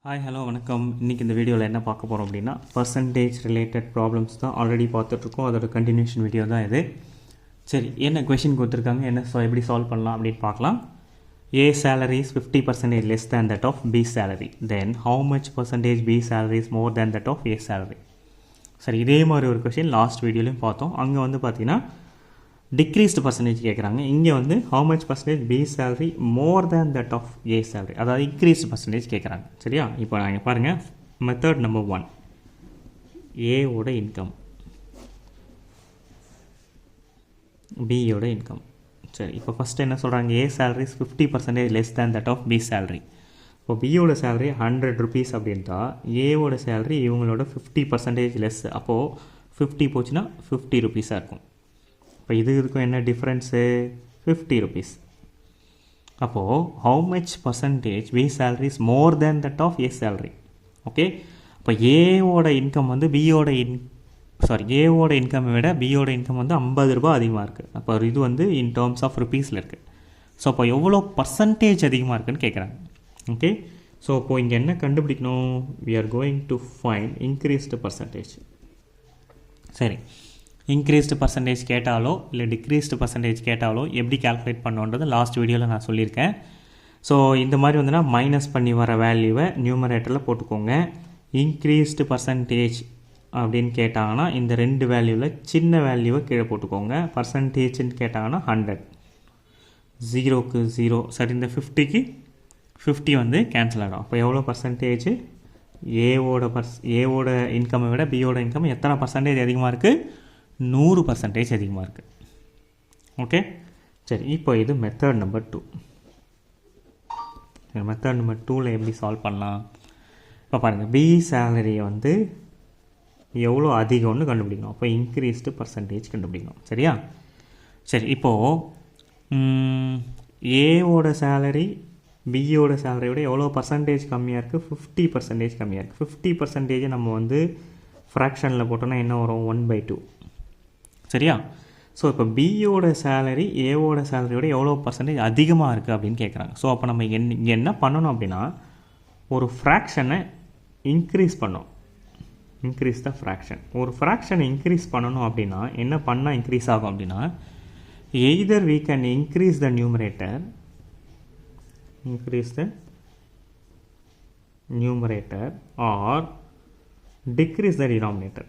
Hi hello வணக்கம். இன்றைக்கி இந்த வீடியோவில் என்ன பார்க்க போகிறோம் அப்படின்னா பர்சன்டேஜ் ரிலேட்டட் ப்ராப்ளம்ஸ் தான் ஆல்ரெடி பார்த்துட்ருக்கோம். அதோட கண்டினியூஷன் வீடியோ தான் இது. சரி, என்ன கொஷின் கொடுத்துருக்காங்க, என்ன எப்படி சால்வ் பண்ணலாம் அப்படின்னு பார்க்கலாம். A salary is 50% less than that of B salary. Then how much percentage B salary is more than that of A salary? சரி, இதே மாதிரி ஒரு கொஷின் லாஸ்ட் வீடியோலையும் பார்த்தோம். அங்கே வந்து பார்த்தீங்கன்னா டிக்ரீஸ்டு பர்சன்டேஜ் கேட்குறாங்க. இங்கே வந்து how much percentage B salary more than that of A salary, அதாவது இன்க்ரீஸ்டு பர்சன்டேஜ் கேட்குறாங்க. சரியா, இப்போ நாங்கள் பாருங்கள். மெத்தட் நம்பர் 1, ஏவோட இன்கம், பியோட இன்கம். சரி, இப்போ ஃபஸ்ட்டு என்ன சொல்கிறாங்க, A salary is 50% less than that of B salary. இப்போ பியோட சேலரி 100 rupees அப்படின்ட்டா ஏவோட சேலரி இவங்களோட 50% லெஸ். அப்போது 50 போச்சுன்னா 50 rupees இருக்கும். இப்போ இதுக்கும் என்ன டிஃப்ரென்ஸு, 50 rupees. அப்போது how much percentage B salary is more than that of A salary. Okay, இப்போ ஏவோட இன்கம் வந்து ஏவோட இன்கம்மை விட பியோட இன்கம் வந்து 50 ரூபா அதிகமாக இருக்குது. அப்போ இது வந்து இன் டேர்ம்ஸ் ஆஃப் ருபீஸில் இருக்குது. ஸோ அப்போ எவ்வளோ பர்சன்டேஜ் அதிகமாக இருக்குதுன்னு கேட்குறாங்க. ஓகே, ஸோ இப்போது இங்கே என்ன கண்டுபிடிக்கணும், we are going to find increased percentage. சரி, இன்க்ரீஸ்டு பர்சன்டேஜ் கேட்டாலோ இல்லை டிக்ரீஸ்டு பர்சன்டேஜ் கேட்டாலோ எப்படி கேல்குலேட் பண்ணோன்றது லாஸ்ட் வீடியோவில் நான் சொல்லியிருக்கேன். ஸோ இந்த மாதிரி வந்துன்னா மைனஸ் பண்ணி வர வேல்யூவை நியூமரேட்டரில் போட்டுக்கோங்க. இன்க்ரீஸ்டு பர்சன்டேஜ் அப்படின்னு கேட்டாங்கன்னா இந்த ரெண்டு வேல்யூவில் சின்ன வேல்யூவை கீழே போட்டுக்கோங்க. பர்சன்டேஜ்னு கேட்டாங்கன்னா 100, 0க்கு 0. சரி, இந்த 50க்கு 50 வந்து கேன்சல் ஆகிடும். அப்போ எவ்வளோ பர்சன்டேஜ், ஏவோட இன்கம்மை விட பியோட இன்கம் எத்தனை பர்சன்டேஜ் அதிகமாக இருக்குது, 100% அதிகமாக இருக்குது. ஓகே, சரி, இப்போ இது மெத்தட் நம்பர் 2. மெத்தட் நம்பர் 2ல் எப்படி சால்வ் பண்ணலாம், இப்போ பாருங்கள். பி சேலரியை வந்து எவ்வளோ அதிகம்னு கண்டுபிடிக்கணும். அப்போ இன்க்ரீஸ்டு பர்சன்டேஜ் கண்டுபிடிக்கணும். சரியா, சரி, இப்போது ஏவோட சேலரி பியோட சேலரியோட எவ்வளோ பர்சன்டேஜ் கம்மியாக இருக்குது, 50% கம்மியாக இருக்குது. 50% நம்ம வந்து ஃப்ராக்ஷனில் போட்டோன்னா என்ன வரும், 1/2. சரியா, ஸோ இப்போ பியோட சேலரி ஏவோட சேலரியோட எவ்வளோ பர்சன்டேஜ் அதிகமாக இருக்குது அப்படின்னு கேட்குறாங்க. ஸோ அப்போ நம்ம இங்கே என்ன பண்ணணும் அப்படின்னா ஒரு ஃப்ராக்ஷனை இன்க்ரீஸ் பண்ணோம். Increase the fraction. ஒரு ஃப்ராக்ஷனை இன்க்ரீஸ் பண்ணணும் அப்படின்னா என்ன பண்ணால் இன்க்ரீஸ் ஆகும் அப்படின்னா, either we can increase the numerator or decrease the denominator.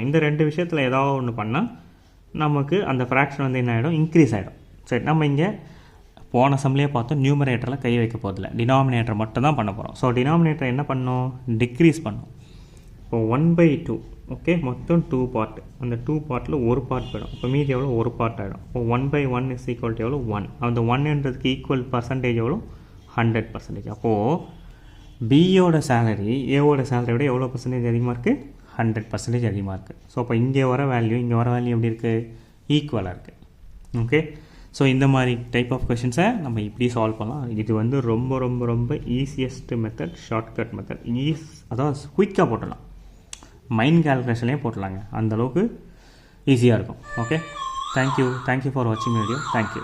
இந்த ரெண்டு விஷயத்தில் ஏதாவது ஒன்று பண்ணால் நமக்கு அந்த ஃப்ராக்ஷன் வந்து என்ன ஆகிடும், இன்க்ரீஸ் ஆகிடும். சரி, நம்ம இங்கே போன சம்லேயே பார்த்தோம், நியூமரேட்டரில் கை வைக்க போதில்லை, டினாமினேட்டர் மட்டும் தான் பண்ண போகிறோம். ஸோ டினாமினேட்டர் என்ன பண்ணோம், டிக்ரீஸ் பண்ணோம். இப்போ 1/2. ஓகே, மொத்தம் 2 பார்ட். அந்த 2 பார்ட்டில் ஒரு பார்ட் போயிடும். இப்போ மீதி எவ்வளோ, ஒரு பார்ட் ஆகிடும். இப்போ 1/1 இஸ் ஈக்குவல் டு எவ்வளோ, 1. அந்த 1ன்றதுக்கு ஈக்குவல் பர்சன்டேஜ் எவ்வளோ, 100%. அப்போது பியோட சேலரி ஏவோட சேலரியோட எவ்வளோ பர்சன்டேஜ் அதிகமாக இருக்குது, 100% அதிகமாக இருக்குது. ஸோ அப்போ இங்கே வர வேல்யூ எப்படி இருக்குது, ஈக்குவலாக இருக்குது. ஓகே, ஸோ இந்த மாதிரி டைப் ஆஃப் கொஷின்ஸை நம்ம இப்படி சால்வ் பண்ணலாம். இது வந்து ரொம்ப ரொம்ப ரொம்ப ஈஸியஸ்ட் மெத்தட், ஷார்ட்கட் மெத்தட். அதாவது குயிக்காக போட்டலாம், மைண்ட் கேல்குலேஷன்லேயே போட்டலாங்க. அந்தளவுக்கு ஈஸியாக இருக்கும். ஓகே, தேங்க்யூ ஃபார் வாட்சிங் வீடியோ. தேங்க்யூ.